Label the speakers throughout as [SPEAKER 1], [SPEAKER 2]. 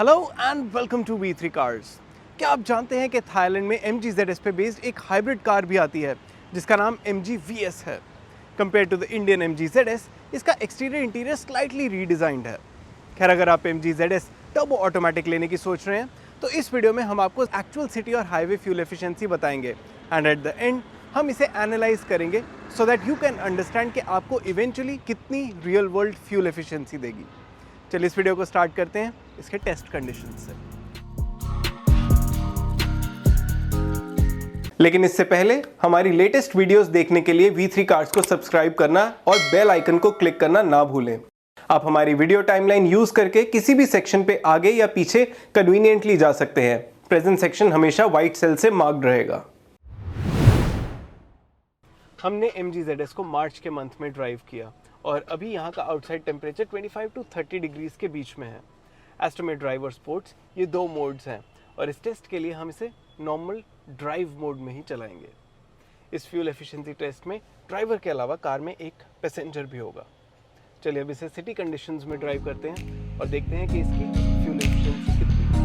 [SPEAKER 1] Hello and welcome to V3 cars. क्या आप जानते हैं कि थाईलैंड में MG ZS पे बेस्ड एक हाइब्रिड कार भी आती है जिसका नाम MG VS है। Compare to the Indian MG ZS, इसका एक्सटीरियर इंटीरियर स्लाइटली रीडिज़ाइंड है। खैर, अगर आप MG ZS टर्बो ऑटोमेटिक लेने की सोच रहे हैं तो इस वीडियो में हम आपको एक्चुअल सिटी और हाईवे फ्यूल एफिशिएंसी बताएंगे एंड एट द एंड हम इसे एनालाइज करेंगे so that you can understand कि आपको इवेंचुअली कितनी रियल वर्ल्ड फ्यूल एफिशिएंसी देगी। चलिए इस वीडियो को स्टार्ट करते हैं इसके टेस्ट कंडीशन से। लेकिन इससे पहले हमारी लेटेस्ट वीडियोस देखने के लिए V3 कार्स को सब्सक्राइब करना और बेल आइकन को क्लिक करना ना भूलें। आप हमारी वीडियो टाइमलाइन यूज करके किसी भी सेक्शन पे आगे या पीछे कन्वीनियंटली जा सकते हैं। प्रेजेंट सेक्शन हमेशा व्हाइट सेल से मार्क्ड रहेगा। हमने MG ZS को मार्च के मंथ में ड्राइव किया और अभी यहाँ का आउटसाइड टेम्परेचर 25 to 30 डिग्रीज के बीच में है। एस्टोमेट ड्राइव और स्पोर्ट्स ये दो मोड्स हैं और इस टेस्ट के लिए हम इसे नॉर्मल ड्राइव मोड में ही चलाएंगे। इस फ्यूल एफिशिएंसी टेस्ट में ड्राइवर के अलावा कार में एक पैसेंजर भी होगा। चलिए अब इसे सिटी कंडीशंस में ड्राइव करते हैं और देखते हैं कि इसकी फ्यूल एफिशिएंसी कितनी है।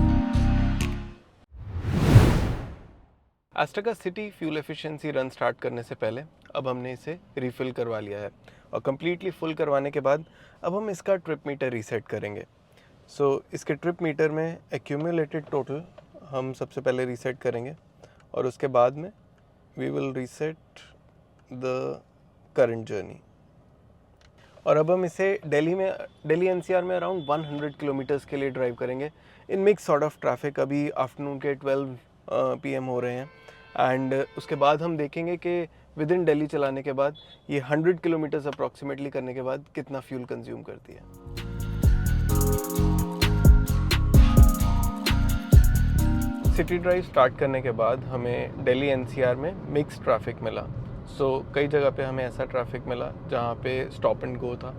[SPEAKER 1] एस्टा का city fuel efficiency run start करने से पहले अब हमने इसे रिफिल करवा लिया है और कम्प्लीटली फुल करवाने के बाद अब हम इसका ट्रिप मीटर रीसेट करेंगे। इसके ट्रिप मीटर में एक्यूमुलेटेड टोटल हम सबसे पहले रीसेट करेंगे और उसके बाद में we will reset the current journey. और अब हम इसे दिल्ली NCR में अराउंड 100 किलोमीटर्स के लिए ड्राइव करेंगे in mix sort of traffic. अभी आफ्टरनून के 12 PM हो रहे हैं एंड उसके बाद हम देखेंगे कि विद इन दिल्ली चलाने के बाद ये 100 किलोमीटर्स अप्रॉक्सीमेटली करने के बाद कितना फ्यूल कंज्यूम करती है। सिटी ड्राइव स्टार्ट करने के बाद हमें दिल्ली NCR में मिक्स ट्रैफिक मिला। कई जगह पे हमें ऐसा ट्रैफिक मिला जहाँ पे स्टॉप एंड गो था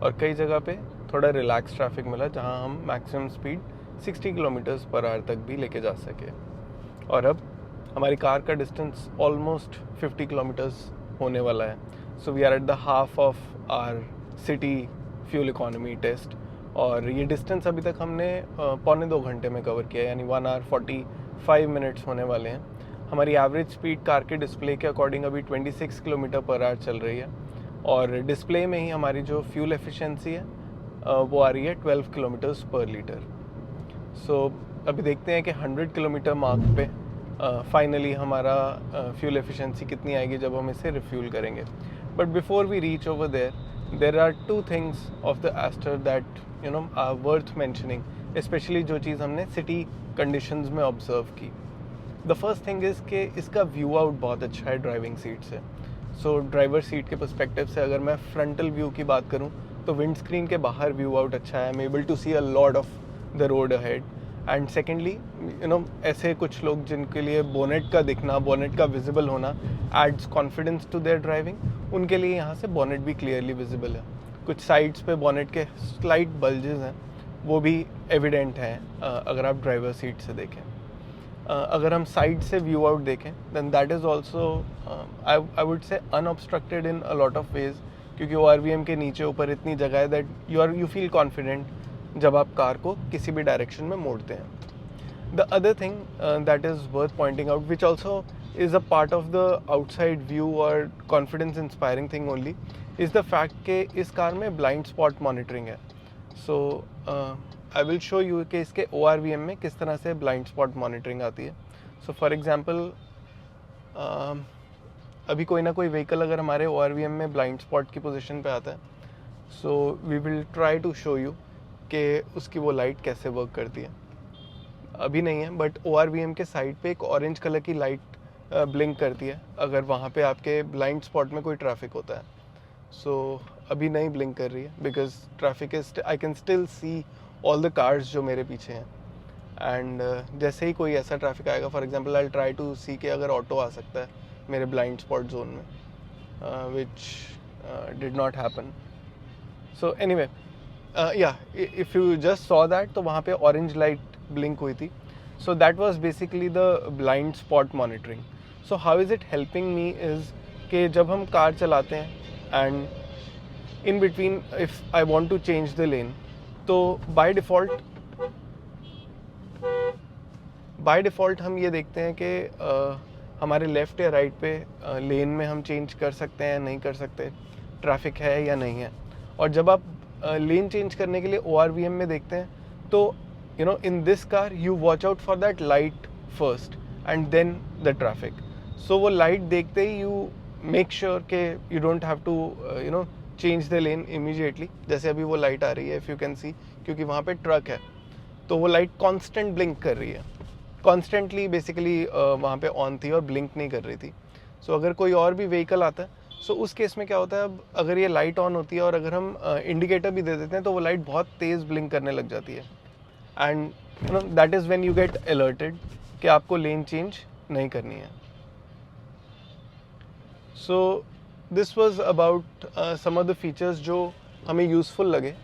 [SPEAKER 1] और कई जगह पे थोड़ा रिलैक्स ट्रैफिक मिला जहाँ हम maximum speed 60 kilometres per our तक भी लेके जा सके। और अब हमारी कार का डिस्टेंस ऑलमोस्ट 50 किलोमीटर्स होने वाला है। We are at the half of hour city fuel economy test और ये डिस्टेंस अभी तक हमने 1.25 घंटे में कवर किया है, यानी 1 hour 45 minutes होने वाले हैं। हमारी एवरेज स्पीड कार के डिस्प्ले के अकॉर्डिंग अभी 26 किलोमीटर पर आवर चल रही है और डिस्प्ले में ही हमारी जो फ्यूल एफिशिएंसी है वो आ रही है 12 किलोमीटर्स पर लीटर। अभी देखते हैं कि 100 किलोमीटर मार्क पे फाइनली हमारा फ्यूल एफिशिएंसी कितनी आएगी जब हम इसे रिफ्यूल करेंगे। But before we reach over there are 2 things of the Astor that are worth mentioning, specially जो चीज़ हमने सिटी कंडीशंस में ऑब्जर्व की। द फर्स्ट थिंग इज़ कि इसका व्यू आउट बहुत अच्छा है ड्राइविंग सीट से। ड्राइवर सीट के पर्सपेक्टिव से अगर मैं फ्रंटल व्यू की बात करूँ तो विंड स्क्रीन के बाहर व्यू आउट अच्छा है। I am able to see a lot of the road ahead. And secondly ऐसे कुछ लोग जिनके लिए बोनेट का दिखना, बोनेट का विजिबल होना adds confidence to their driving, उनके लिए यहाँ से बोनेट भी क्लियरली विजिबल है। कुछ साइड्स पे बोनेट के स्लाइट बल्जेस हैं, वो भी एविडेंट हैं अगर आप ड्राइवर सीट से देखें। अगर हम साइड से व्यू आउट देखें then that is also I would say unobstructed in a lot of ways, क्योंकि ORVM के नीचे ऊपर इतनी जगह है दैट यू फील कॉन्फिडेंट जब आप कार को किसी भी डायरेक्शन में मोड़ते हैं। The other thing that is worth pointing out which also is a part of the outside view और confidence inspiring thing only is the fact कि इस कार में ब्लाइंड स्पॉट मॉनिटरिंग है। आई विल शो यू कि इसके ORVM में किस तरह से ब्लाइंड स्पॉट मॉनिटरिंग आती है। फॉर एग्जांपल अभी कोई ना कोई व्हीकल अगर हमारे ORVM में ब्लाइंड स्पॉट की पोजीशन पे आता है, we will try to show you कि उसकी वो लाइट कैसे वर्क करती है। अभी नहीं है बट ORVM के साइड पे एक ऑरेंज कलर की लाइट ब्लिंक करती है अगर वहाँ पे आपके ब्लाइंड स्पॉट में कोई ट्रैफिक होता है। अभी नहीं ब्लिंक कर रही है because traffic is, I can still see all the cars जो मेरे पीछे हैं। एंड जैसे ही कोई ऐसा ट्रैफिक आएगा, for example I try to see कि अगर ऑटो आ सकता है मेरे ब्लाइंड स्पॉट जोन में, which did not happen. Anyway if you just saw that, तो वहाँ पे ऑरेंज लाइट ब्लिंक हुई थी। That was basically the blind spot monitoring. How is it helping me is कि जब हम कार चलाते हैं and in between if I want to change the lane, तो बाय डिफ़ॉल्ट बाय डिफ़ॉल्ट हम ये देखते हैं कि हमारे लेफ़्ट या राइट पे लेन में हम चेंज कर सकते हैं, नहीं कर सकते, ट्रैफिक है या नहीं है। और जब आप लेन चेंज करने के लिए ORVM में देखते हैं तो in this car you watch out for that light first and then the traffic. So वो लाइट देखते ही यू मेक श्योर के you don't have to change the lane immediately. जैसे अभी वो लाइट आ रही है, इफ़ यू कैन सी, क्योंकि वहाँ पे ट्रक है तो वो लाइट कांस्टेंट ब्लिंक कर रही है, कॉन्स्टेंटली बेसिकली वहाँ पे ऑन थी और ब्लिंक नहीं कर रही थी। सो अगर कोई और भी व्हीकल आता है सो उस केस में क्या होता है, अब अगर ये लाइट ऑन होती है और अगर हम इंडिकेटर भी दे देते हैं तो वो लाइट बहुत तेज़ ब्लिंक करने लग जाती है and that is when you get alerted कि आपको लेन चेंज नहीं करनी है। So this was about some of the features जो हमें यूज़फुल लगे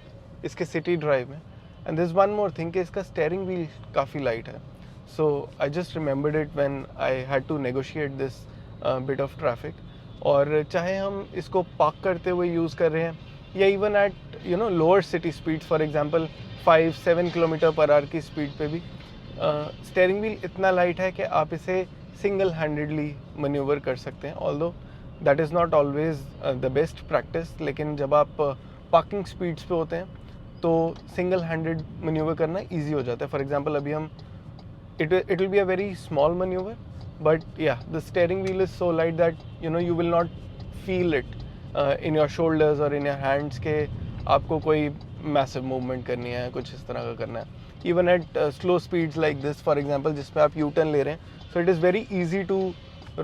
[SPEAKER 1] इसके सिटी ड्राइव में। And this one more thing कि इसका स्टेयरिंग व्हील काफ़ी लाइट है। So I just remembered it when I had to negotiate this bit of traffic. और चाहे हम इसको पार्क करते हुए यूज़ कर रहे हैं या even at lower city speeds, for example 5-7 kilometre per our की स्पीड पे भी स्टेयरिंग व्हील इतना लाइट है कि आप इसे सिंगल हैंडेडली मैन्यूवर कर सकते हैं। Although that is not always the best practice, लेकिन जब आप पार्किंग स्पीड्स पे होते हैं तो सिंगल हैंडेड मैन्यूवर करना ईजी हो जाता है। फॉर एग्जांपल अभी हम it will be a very small maneuver, but yeah, the steering wheel is so light that you will not feel it in your shoulders or in your hands के आपको कोई massive movement करनी है, कुछ इस तरह का करना है। Even at slow speeds like this, for example, जिसमें आप U-turn ले रहे हैं, so it is very easy to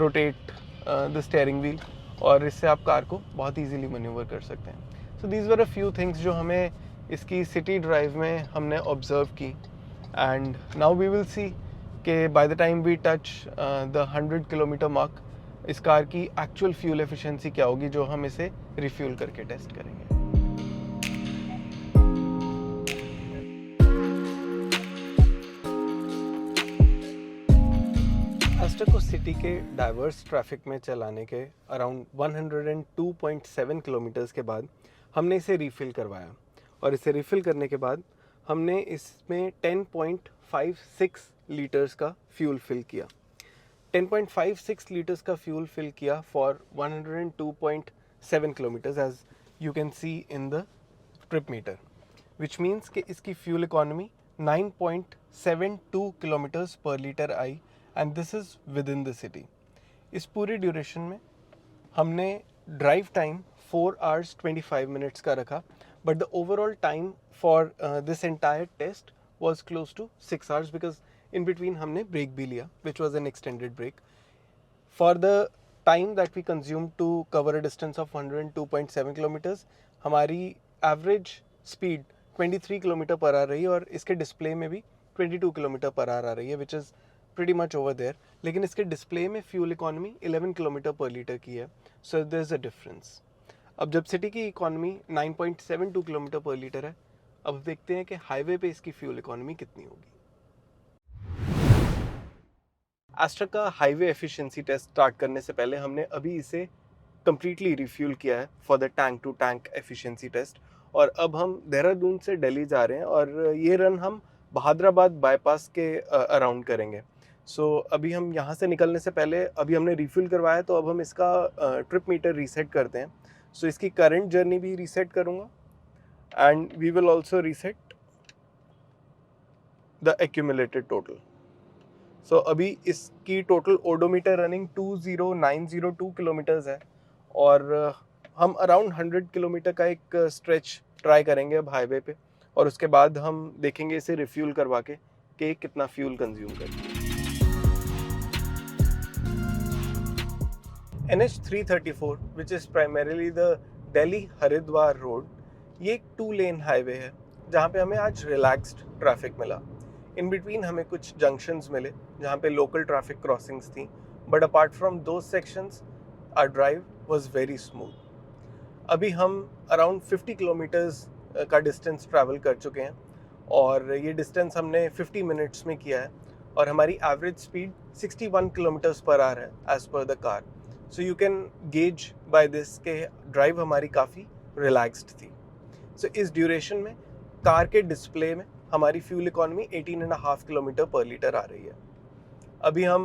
[SPEAKER 1] rotate the steering wheel और इससे आप कार को बहुत easily maneuver कर सकते हैं। So these were a few things जो हमें इसकी city drive में हमने observe की। And now we will see कि by the time we touch the 100 kilometre mark इस कार की एक्चुअल फ्यूल एफिशिएंसी क्या होगी जो हम इसे रिफ्यूल करके टेस्ट करेंगे। एस्टर को सिटी के डाइवर्स ट्रैफिक में चलाने के अराउंड 102.7 किलोमीटर्स के बाद हमने इसे रिफ़िल करवाया और इसे रिफ़िल करने के बाद हमने इसमें 10.56 लीटर्स का फ्यूल फिल किया। 10.56 लीटर्स का फ्यूल फिल किया for 102.7 kilometres as you can see in the trip meter, which means कि इसकी फ्यूल इकोनॉमी 9.72 किलोमीटर्स पर litre I and this is within the city. इस पूरी ड्यूरेशन में हमने ड्राइव टाइम 4 hours 25 minutes का रखा, but the overall time for this entire test was close to 6 hours because in between हमने break भी लिया, which was an extended break. For the time that we consumed to cover a distance of 102.7 kilometers, हमारी average speed 23 kilometre पर आ रही है और इसके display में भी 22 किलोमीटर पर आ रही है, which is pretty much over there. लेकिन इसके डिस्प्ले में फ्यूल इकोनॉमी 11 किलोमीटर पर लीटर की है, so there's a difference. अब जब सिटी की इकोनॉमी 9.72 किलोमीटर पर लीटर है, अब देखते हैं कि हाईवे पे इसकी फ्यूल इकोनॉमी कितनी होगी। एस्टर का हाईवे एफिशिएंसी टेस्ट स्टार्ट करने से पहले हमने अभी इसे कम्प्लीटली रिफ्यूल किया है for the tank to tank efficiency test, और अब हम देहरादून से दिल्ली जा रहे हैं और ये रन हम बहादुराबाद बाईपास के अराउंड करेंगे। सो अभी हम यहाँ से निकलने से पहले अभी हमने रिफ्यूल करवाया, तो अब हम इसका ट्रिप मीटर रीसेट करते हैं। सो इसकी करंट जर्नी भी रीसेट करूँगा and we will also reset the accumulated total. So अभी इसकी टोटल ओडोमीटर रनिंग 20902 किलोमीटर्स है और हम अराउंड 100 किलोमीटर का एक स्ट्रेच ट्राई करेंगे अब हाईवे पे, और उसके बाद हम देखेंगे इसे रिफ्यूल करवा के कि कितना फ्यूल कंज्यूम करती है। NH334 which is primarily the Delhi Haridwar road, ये एक 2 लेन हाईवे है जहाँ पे हमें आज रिलैक्स्ड ट्रैफिक मिला। इन बिटवीन हमें कुछ जंक्शंस मिले जहाँ पे लोकल ट्रैफिक क्रॉसिंग्स थी, but apart from those sections hour drive was very smooth. अभी हम अराउंड 50 किलोमीटर्स का डिस्टेंस ट्रैवल कर चुके हैं और ये डिस्टेंस हमने 50 मिनट्स में किया है और हमारी average speed 61 kilometres per hour है as per the car. So you can gauge by this के ड्राइव हमारी काफ़ी रिलैक्स्ड थी। सो इस ड्यूरेशन में कार के डिस्प्ले में हमारी फ्यूल इकोनॉमी 18.5 किलोमीटर पर लीटर आ रही है। अभी हम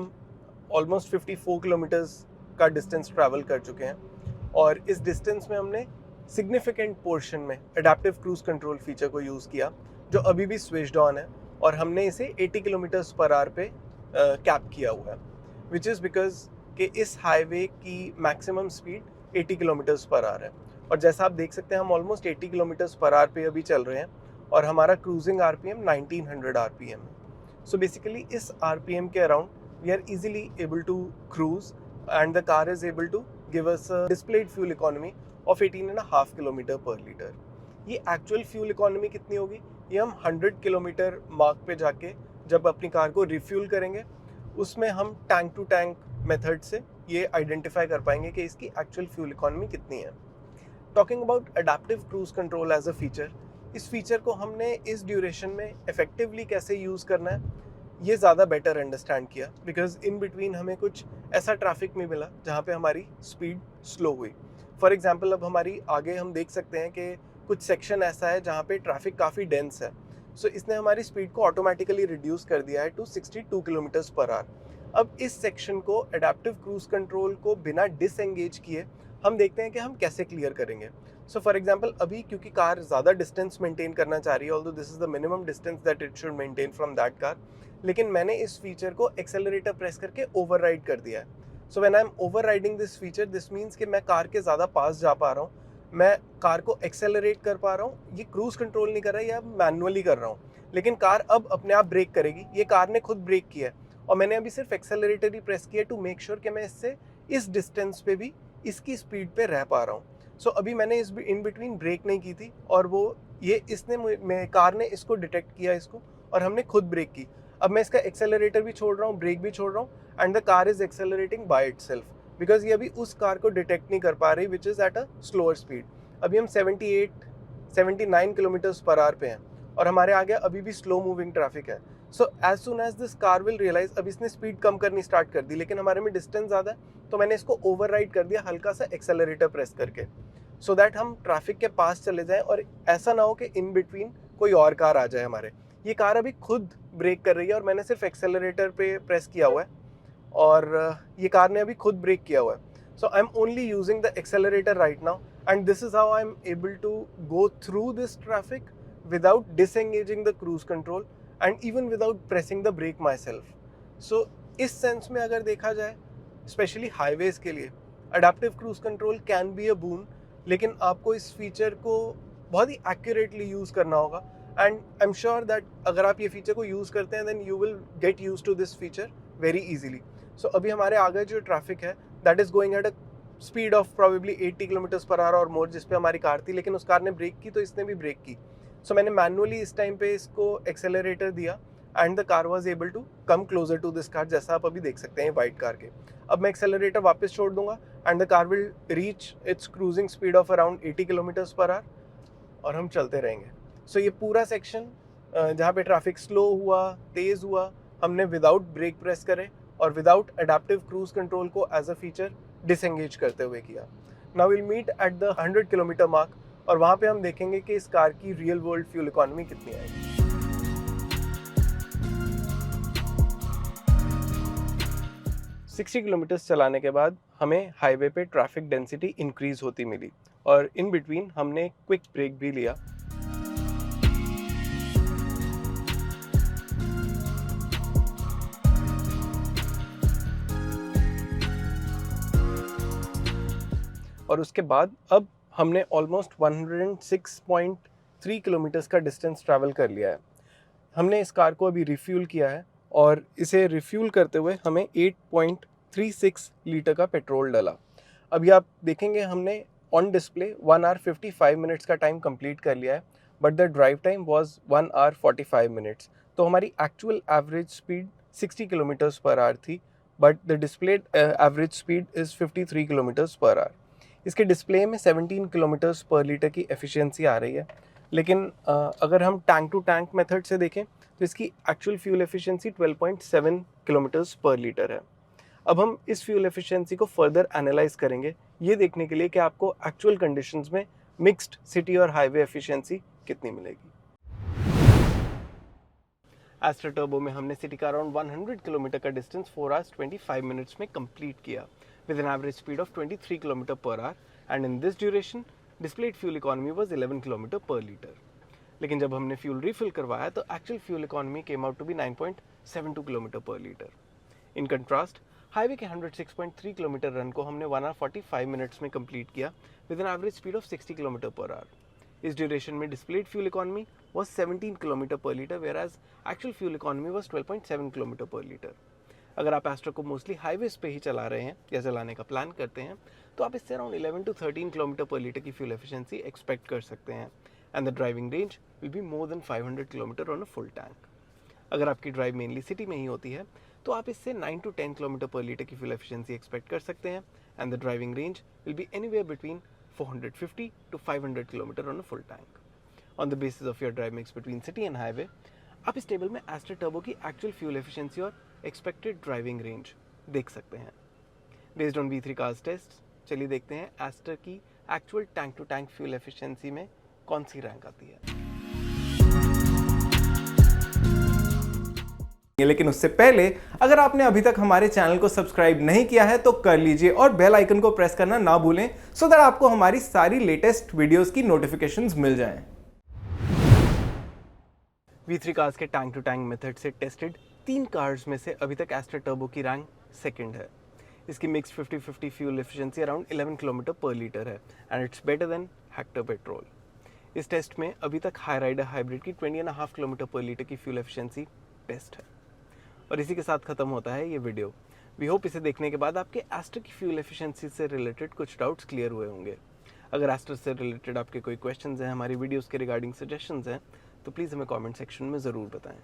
[SPEAKER 1] ऑलमोस्ट 54 किलोमीटर्स का डिस्टेंस ट्रैवल कर चुके हैं और इस डिस्टेंस में हमने सिग्निफिकेंट पोर्शन में एडेप्टिव क्रूज कंट्रोल फीचर को यूज़ किया, जो अभी भी स्विच्ड ऑन है और हमने इसे 80 किलोमीटर्स पर आवर पे कैप किया हुआ है, विच इज़ बिकॉज कि इस हाईवे की maximum speed 80 kilometres per hour है और जैसा आप देख सकते हैं हम ऑलमोस्ट 80 किलोमीटर्स पर आवर पे अभी चल रहे हैं और हमारा क्रूजिंग RPM 1900 RPM है। सो बेसिकली इस RPM के around we are easily able to cruise and the car is able to give us a displayed fuel economy of 18.5 kilometre पर लीटर। ये एक्चुअल फ्यूल इकोनॉमी कितनी होगी ये हम 100 kilometre mark पे जाके जब अपनी कार को रिफ्यूल करेंगे उसमें हम टैंक टू टैंक मेथड से ये आइडेंटिफाई कर पाएंगे कि इसकी एक्चुअल फ्यूल इकोनॉमी कितनी है। Talking about adaptive cruise control as a feature, इस फीचर को हमने इस ड्यूरेशन में इफेक्टिवली कैसे यूज़ करना है ये ज़्यादा बेटर अंडरस्टैंड किया, बिकॉज इन बिटवीन हमें कुछ ऐसा ट्रैफिक में मिला जहाँ पे हमारी स्पीड स्लो हुई। फॉर एग्जांपल अब हमारी आगे हम देख सकते हैं कि कुछ सेक्शन ऐसा है जहाँ पे ट्रैफिक काफ़ी डेंस है, सो इसने हमारी स्पीड को ऑटोमेटिकली रिड्यूस कर दिया है टू 62 किलोमीटर्स पर आवर। अब इस सेक्शन को अडेप्टिव क्रूज कंट्रोल को बिना डिसएंगेज किए हम देखते हैं कि हम कैसे क्लियर करेंगे। सो फॉर एग्जांपल अभी क्योंकि कार ज़्यादा डिस्टेंस मेंटेन करना चाह रही है, although this is the minimum distance that it should maintain from that car, लेकिन मैंने इस फीचर को एक्सेलरेटर प्रेस करके ओवरराइड कर दिया है। So when I am overriding this feature this means कि मैं कार के ज़्यादा पास जा पा रहा हूँ, मैं कार को एक्सेलरेट कर पा रहा हूँ। ये क्रूज कंट्रोल नहीं कर रहा है, ये अब मैनुअली कर रहा हूँ, लेकिन कार अब अपने आप ब्रेक करेगी। ये कार ने खुद ब्रेक किया है और मैंने अभी सिर्फ एक्सेलरेटर ही प्रेस किया टू मेक श्योर कि मैं इससे इस डिस्टेंस पे भी इसकी स्पीड पे रह पा रहा हूँ। सो अभी मैंने इस इन बिटवीन ब्रेक नहीं की थी और वो ये इसने कार ने इसको डिटेक्ट किया इसको और हमने खुद ब्रेक की। अब मैं इसका एक्सेलरेटर भी छोड़ रहा हूँ, ब्रेक भी छोड़ रहा हूँ and the car is accelerating by itself, because ये अभी उस कार को डिटेक्ट नहीं कर पा रही which is at a slower speed. अभी हम 79 किलोमीटर्स पर आवर पे हैं और हमारे आगे अभी भी स्लो मूविंग ट्रैफिक है। So as soon as this car will realise, अब इसने स्पीड कम करनी स्टार्ट कर दी लेकिन हमारे में डिस्टेंस ज़्यादा है, तो मैंने इसको ओवरराइड कर दिया हल्का सा एक्सेलरेटर प्रेस करके, सो दैट हम ट्रैफिक के पास चले जाएं और ऐसा ना हो कि इन बिटवीन कोई और कार आ जाए हमारे। ये कार अभी खुद ब्रेक कर रही है और मैंने सिर्फ एक्सेलरेटर पे प्रेस किया हुआ है और ये कार ने अभी खुद ब्रेक किया हुआ है। So I am only using the accelerator right now and this is how I am able to go through this traffic without disengaging the cruise control and even without pressing the brake myself. So इस sense में अगर देखा जाए specially highways के लिए adaptive cruise control can be a boon, लेकिन आपको इस फीचर को बहुत ही एक्यूरेटली यूज़ करना होगा and I am sure that अगर आप ये फीचर को यूज़ करते हैं then you will get used to this feature very easily. So अभी हमारे आगे जो ट्रैफिक है that is going at a speed of probably 80 kilometres per hour और मोर, जिस पे हमारी कार थी, लेकिन उस कार ने ब्रेक की तो इसने भी ब्रेक की। सो मैंने मैनुअली इस टाइम पे इसको एक्सेलरेटर दिया and the car was able to come closer to this car, जैसा आप अभी देख सकते हैं वाइट कार के। अब मैं एक्सेलरेटर वापस छोड़ दूंगा and the car will reach its cruising speed of around 80 kilometres per hour और हम चलते रहेंगे। सो ये पूरा सेक्शन जहाँ पे ट्रैफिक स्लो हुआ, तेज़ हुआ, हमने विदाउट ब्रेक प्रेस करे और विदाउट अडेप्टिव क्रूज कंट्रोल को एज अ फीचर डिसएंगेज करते हुए किया। Now will meet at the 100 kilometre mark और वहाँ पे हम देखेंगे कि इस कार की रियल वर्ल्ड फ्यूल इकोनॉमी कितनी आएगी। 60 किलोमीटर्स चलाने के बाद हमें हाईवे पे ट्रैफिक डेंसिटी इंक्रीज होती मिली और इन बिटवीन हमने क्विक ब्रेक भी लिया। और उसके बाद अब हमने ऑलमोस्ट 106.3 किलोमीटर्स का डिस्टेंस ट्रैवल कर लिया है। हमने इस कार को अभी रिफ्यूल किया है और इसे रिफ्यूल करते हुए हमें 8.36 लीटर का पेट्रोल डला। अभी आप देखेंगे हमने ऑन डिस्प्ले 1 आवर 55 मिनट्स का टाइम कंप्लीट कर लिया है, but the drive time was 1 hour 45 minutes. तो हमारी actual average speed 60 kilometres per hour थी, but the display average speed is 53 kilometres per hour. इसके डिस्प्ले में 17 किलोमीटर्स पर लीटर की एफिशिएंसी आ रही है, लेकिन अगर हम टैंक टू टैंक मेथड से देखें तो इसकी एक्चुअल फ्यूल एफिशिएंसी 12.7 किलोमीटर्स पर लीटर है। अब हम इस फ्यूल एफिशिएंसी को फर्दर एनालाइज करेंगे ये देखने के लिए कि आपको एक्चुअल कंडीशंस में मिक्स्ड सिटी और हाईवे एफिशिएंसी कितनी मिलेगी। एस्टर टर्बो में हमने सिटी का अराउंड 100 किलोमीटर का डिस्टेंस 4 hours 25 minutes में कंप्लीट किया with an average speed of 23 kilometre per our and in this duration displayed fuel economy was 11 kilometre पर लीटर। लेकिन जब हमने फ्यूल रिफिल करवाया तो actual fuel economy came out to be 9.72 kilometre पर litre. In contrast highway के 106.3 kilometre run को हमने 1 hour 45 minutes में कंप्लीट किया with an average speed of 60 kilometre per hour. इस ड्यूरेशन में displayed fuel economy was 17 kilometre पर litre whereas actual fuel economy was 12.7 kilometre पर लीटर। अगर आप एस्टर को मोस्टली हाईवेज पे ही चला रहे हैं या चलाने का प्लान करते हैं तो आप इससे अराउंड 11 to 13 किलोमीटर पर लीटर की फ्यूल एफिशिएंसी एक्सपेक्ट कर सकते हैं and the driving range will be more than 500 kilometre on a full tank. अगर आपकी ड्राइव मेनली सिटी में ही होती है तो आप इससे 9 to 10 किलोमीटर पर लीटर की फ्यूल एफिशिएंसी एक्सपेक्ट कर सकते हैं and the driving range will be anywhere between 450 to 500 kilometre on a full tank. On the basis of your drive mix between city and highway, आप इस table में ester turbo की actual fuel efficiency और expected driving range देख सकते हैं। Based on V3 cars test, चलिए देखते हैं एस्टर की actual tank to tank fuel efficiency में कौन सी रैंक आती है।
[SPEAKER 2] लेकिन उससे पहले अगर आपने अभी तक हमारे चैनल को सब्सक्राइब नहीं किया है तो कर लीजिए और बेल आइकन को प्रेस करना ना भूलें सो दैट आपको हमारी सारी लेटेस्ट वीडियोस की नोटिफिकेशंस मिल जाएं।
[SPEAKER 1] V3 कार्स के टैंक टू टैंक मेथड से टेस्टेड 3 कार्स में से अभी तक एस्टर टर्बो की रैंक सेकंड है। इसकी mix 50-50 fuel efficiency around 11 kilometre पर लीटर है and it's better than Hector petrol. इस टेस्ट में अभी तक हाई राइडर हाइब्रिड की 20.5 किलोमीटर पर लीटर की फ्यूल एफिशिएंसी टेस्ट है। और इसी के साथ खत्म होता है ये वीडियो। वी होप इसे देखने के बाद आपके एस्टर की फ्यूल एफिशिएंसी से रिलेटेड कुछ डाउट्स क्लियर हुए होंगे। अगर एस्टर से रिलेटेड आपके कोई क्वेश्चंस हैं, हमारी वीडियोस के रिगार्डिंग सजेशंस हैं तो प्लीज़ हमें कमेंट सेक्शन में ज़रूर बताएं।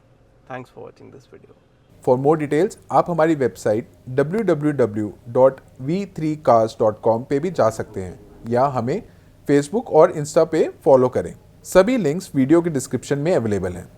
[SPEAKER 1] Thanks for watching this video.
[SPEAKER 3] For more details आप हमारी वेबसाइट www.v3cars.com पे भी जा सकते हैं या हमें फेसबुक और इंस्टा पे फॉलो करें। सभी लिंक्स वीडियो के डिस्क्रिप्शन में अवेलेबल हैं।